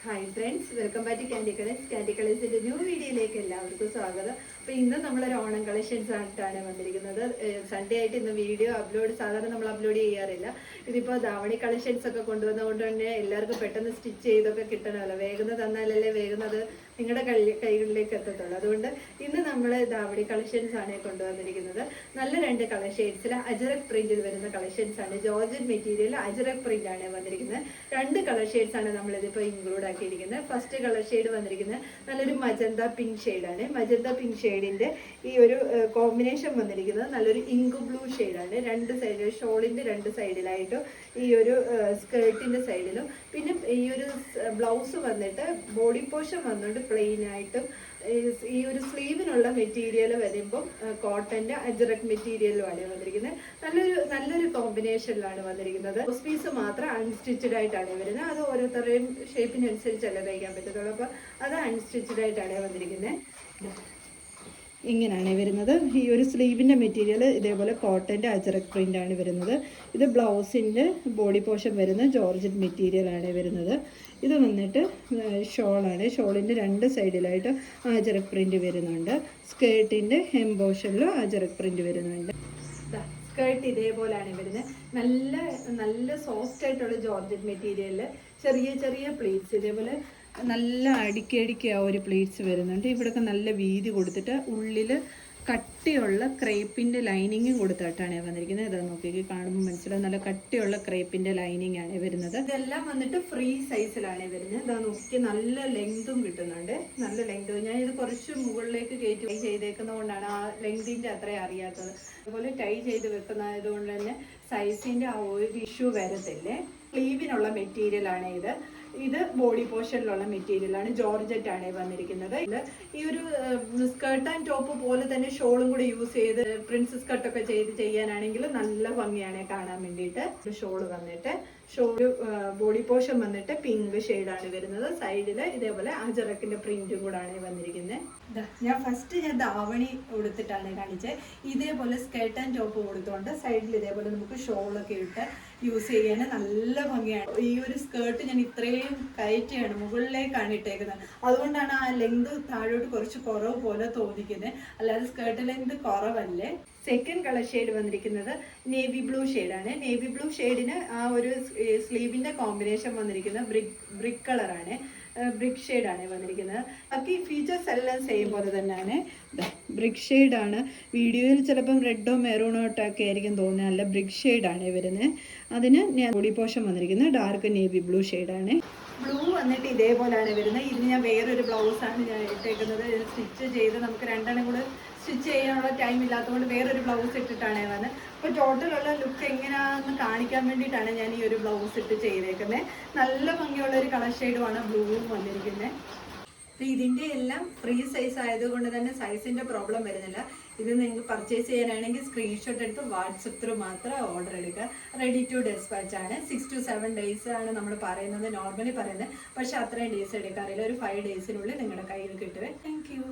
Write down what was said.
Hi friends, welcome back to candy colours. Candy കളേഴ്സിന്റെ new വീഡിയോയിലേക്ക് എല്ലാവർക്കും സ്വാഗതം. അപ്പോൾ ഇന്ന് നമ്മളൊരു ഓണം കളക്ഷൻസ് ആയിട്ടാണ് വന്നിരിക്കുന്നത്. സൺഡേ ആയിട്ട് ഇന്ന് വീഡിയോ സാധാരണ നമ്മൾ അപ്ലോഡ് ചെയ്യാറില്ല. ഇതിപ്പോൾ ധാവണി കളക്ഷൻസ് ഒക്കെ കൊണ്ടുവന്നതുകൊണ്ട് തന്നെ എല്ലാവർക്കും പെട്ടെന്ന് സ്റ്റിച്ച് ചെയ്തൊക്കെ കിട്ടണമല്ലോ. വേഗം തന്നാലല്ലേ വേഗം നിങ്ങളുടെ കൈകളിലേക്ക് എത്തത്തുള്ളൂ. അതുകൊണ്ട് ഇന്ന് നമ്മൾ ധാവണി കളക്ഷൻസ് ആണ് കൊണ്ടുവന്നിരിക്കുന്നത്. നല്ല രണ്ട് കളർ ഷെയ്ഡ്സിൽ അജറക് പ്രിന്റിൽ വരുന്ന കളക്ഷൻസ് ആണ്. ജോർജറ്റ് മെറ്റീരിയൽ അജറക് പ്രിന്റ് ആണ് വന്നിരിക്കുന്നത്. രണ്ട് കളർ ഷെയ്ഡ്സ് ആണ് നമ്മളിതിപ്പോൾ ഇൻക്ലൂഡ് ആക്കിയിരിക്കുന്നത്. ഫസ്റ്റ് കളർ ഷെയ്ഡ് വന്നിരിക്കുന്നത് നല്ലൊരു മജന്ത പിങ്ക് ഷെയ്ഡാണ്. മജന്ത പിങ്ക് ഷെയ്ഡിന്റെ ഈ ഒരു കോമ്പിനേഷൻ വന്നിരിക്കുന്നത് നല്ലൊരു ഇങ്ക് ബ്ലൂ ഷെയ്ഡാണ്. രണ്ട് സൈഡിൽ ഷോളിന്റെ രണ്ട് സൈഡിലായിട്ടും ഈ ഒരു സ്കേർട്ടിന്റെ സൈഡിലും പിന്നെ ഈ ഒരു ബ്ലൗസ് വന്നിട്ട് ബോഡി പോർഷൻ വന്നിട്ട് പ്ലെയിൻ ആയിട്ടും ഈ ഒരു സ്ലീവിനുള്ള മെറ്റീരിയൽ വരുമ്പം കോട്ടന്റെ അജറക് മെറ്റീരിയലുമാണ് വന്നിരിക്കുന്നത്. നല്ലൊരു കോമ്പിനേഷനിലാണ് വന്നിരിക്കുന്നത്. ബ്ലൗസ് പീസ് മാത്രം അൺസ്റ്റിച്ചഡ് ആയിട്ടാണ് വരുന്നത്. അത് ഓരോരുത്തരുടെയും ഷേപ്പിനനുസരിച്ചല്ല തയ്ക്കാൻ പറ്റത്തുള്ളൂ. അപ്പോൾ അത് അൺസ്റ്റിച്ചഡ് ആയിട്ടാണ് വന്നിരിക്കുന്നത്. ഇങ്ങനെയാണ് വരുന്നത്. ഈ ഒരു സ്ലീവിൻ്റെ മെറ്റീരിയൽ ഇതേപോലെ കോട്ടൻ്റെ അജറക് പ്രിൻ്റ് ആണ് വരുന്നത്. ഇത് ബ്ലൗസിൻ്റെ ബോഡി പോർഷൻ വരുന്ന ജോർജറ്റ് മെറ്റീരിയലാണ് വരുന്നത്. ഇത് വന്നിട്ട് ഷോളാണ്. ഷോളിൻ്റെ രണ്ട് സൈഡിലായിട്ട് അജറക് പ്രിൻ്റ് വരുന്നുണ്ട്. സ്കേർട്ടിൻ്റെ ഹെം പോർഷനിലും അജറക് പ്രിൻ്റ് വരുന്നുണ്ട്. സ്കേർട്ട് ഇതേപോലെയാണ് വരുന്നത്. നല്ല സോഫ്റ്റ് ആയിട്ടുള്ള ജോർജറ്റ് മെറ്റീരിയലിൽ ചെറിയ പ്ലീറ്റ്സ് ഇതേപോലെ നല്ല അടുക്കി ആ ഒരു പ്ലീറ്റ്സ് വരുന്നുണ്ട്. ഇവിടെയൊക്കെ നല്ല വീതി കൊടുത്തിട്ട് ഉള്ളിൽ കട്ടിയുള്ള ക്രേപ്പിൻ്റെ ലൈനിങ്ങും കൊടുത്തിട്ടാണ് വന്നിരിക്കുന്നത്. ഇതാ നോക്കി കാണുമ്പോൾ മനസ്സിലാവും, നല്ല കട്ടിയുള്ള ക്രേപ്പിൻ്റെ ലൈനിങ് ആണ് വരുന്നത്. ഇതെല്ലാം വന്നിട്ട് ഫ്രീ സൈസിലാണ് വരുന്നത്. ഇതാ നോക്കി നല്ല ലെങ്തും കിട്ടുന്നുണ്ട്. നല്ല ലെങ്ത് ഞാനിത് കുറച്ച് മുകളിലേക്ക് കയറ്റി ചെയ്തേക്കുന്നത് കൊണ്ടാണ് ആ ലെങ്തിൻ്റെ അത്രയും അറിയാത്തത്. അതുപോലെ ടൈ ചെയ്ത് വെക്കുന്നതായത് കൊണ്ട് തന്നെ സൈസിൻ്റെ ആ ഒരു ഇഷ്യൂ വരത്തില്ലേ. സ്ലീവിനുള്ള മെറ്റീരിയലാണ് ഇത് ബോഡി പോർഷനിലുള്ള മെറ്റീരിയലാണ്. ജോർജറ്റ് ആണ് വന്നിരിക്കുന്നത്. ഈ ഒരു സ്കേർട്ട് ആൻഡ് ടോപ്പ് പോലെ തന്നെ ഷോളും കൂടി യൂസ് ചെയ്ത് പ്രിൻസസ് കട്ടൊക്കെ ചെയ്യാനാണെങ്കിൽ നല്ല ഭംഗിയാണ് കാണാൻ വേണ്ടിയിട്ട്. ഷോള് വന്നിട്ട് ബോഡി പോർഷൻ വന്നിട്ട് പിങ്ക് ഷെയ്ഡാണ് വരുന്നത്. സൈഡിൽ ഇതേപോലെ അജറക്കിന്റെ പ്രിന്റും കൂടാണ് വന്നിരിക്കുന്നത്. ഞാൻ ധാവണി കൊടുത്തിട്ടാണ് കാണിച്ചത്. ഇതേപോലെ സ്കേർട്ട് ആൻഡ് ടോപ്പ് കൊടുത്തുകൊണ്ട് സൈഡിൽ ഇതേപോലെ നമുക്ക് ഷോളൊക്കെ ഇട്ട് യൂസ് ചെയ്യാൻ നല്ല ഭംഗിയാണ്. ഈ ഒരു സ്കേർട്ട് ഞാൻ ഇത്രയും കയറ്റിയാണ് മുകളിലേക്കാണ് ഇട്ടേക്കുന്നത്. അതുകൊണ്ടാണ് ആ ലെങ്ത് താഴോട്ട് കുറച്ച് കുറവ് പോലെ തോന്നിക്കുന്നത്. അല്ലാതെ സ്കേർട്ട് ലെങ്ത് കുറവല്ലേ. സെക്കൻഡ് കളർ ഷെയ്ഡ് വന്നിരിക്കുന്നത് നേവി ബ്ലൂ ഷെയ്ഡാണ്. നേവി ബ്ലൂ ഷെയ്ഡിന് ആ ഒരു സ്ലീവിന്റെ കോമ്പിനേഷൻ വന്നിരിക്കുന്നത് ബ്രിക്ക് കളറാണ്. ബ്രിക്ക് ഷെയ്ഡാണ് വന്നിരിക്കുന്നത്. ബാക്കി ഫീച്ചേഴ്സ് എല്ലാം സെയിം പോലെ തന്നെയാണ്. ബ്രിക്ക് ഷെയ്ഡാണ്. വീഡിയോയിൽ ചിലപ്പം റെഡോ മെറൂണോ ഒക്കെ ആയിരിക്കും തോന്നുന്നത്. അല്ല, ബ്രിക്ക് ഷെയ്ഡാണ് വരുന്നത്. അതിന് ബോഡി പോർഷൻ വന്നിരിക്കുന്നത് ഡാർക്ക് നേവി ബ്ലൂ ഷെയ്ഡാണ്. ബ്ലൂ വന്നിട്ട് ഇതേപോലെയാണ് വരുന്നത്. ഇതിന് ഞാൻ വേറൊരു ബ്ലൗസാണ് ഞാൻ ഇട്ടേക്കുന്നത്. സ്റ്റിച്ച് ചെയ്ത് നമുക്ക് രണ്ടെണ്ണം കൂടെ സ്റ്റിച്ച് ചെയ്യാനുള്ള ടൈം ഇല്ലാത്തതുകൊണ്ട് വേറൊരു ബ്ലൗസ് ഇട്ടിട്ടാണ് വന്നത്. അപ്പോൾ ടോട്ടലുള്ള ലുക്ക് എങ്ങനെയാണെന്ന് കാണിക്കാൻ വേണ്ടിയിട്ടാണ് ഞാൻ ഈ ഒരു ബ്ലൗസ് ഇട്ട് ചെയ്തേക്കുന്നത്. നല്ല ഭംഗിയുള്ള ഒരു കളർ ഷെയ്ഡുമാണ് ബ്ലൂവും വന്നിരിക്കുന്നത്. അപ്പോൾ ഇതിൻ്റെ എല്ലാം ഫ്രീ സൈസ് ആയതുകൊണ്ട് തന്നെ സൈസിൻ്റെ പ്രോബ്ലം വരുന്നില്ല. ഇത് നിങ്ങൾക്ക് പർച്ചേസ് ചെയ്യാനാണെങ്കിൽ സ്ക്രീൻഷോട്ട് എടുത്ത് വാട്സപ്പ് ത്രൂ മാത്രം ഓർഡർ എടുക്കുക. റെഡി ടു ഡെസ്പാച്ച് ആണ്. 6 to 7 days ആണ് നമ്മൾ പറയുന്നത്, നോർമലി പറയുന്നത്. പക്ഷേ അത്രയും ഡേയ്സ് എടുക്കാറില്ല. ഒരു 5 daysനുള്ളിൽ നിങ്ങളുടെ കയ്യിൽ കിട്ടുവേ. Thank you.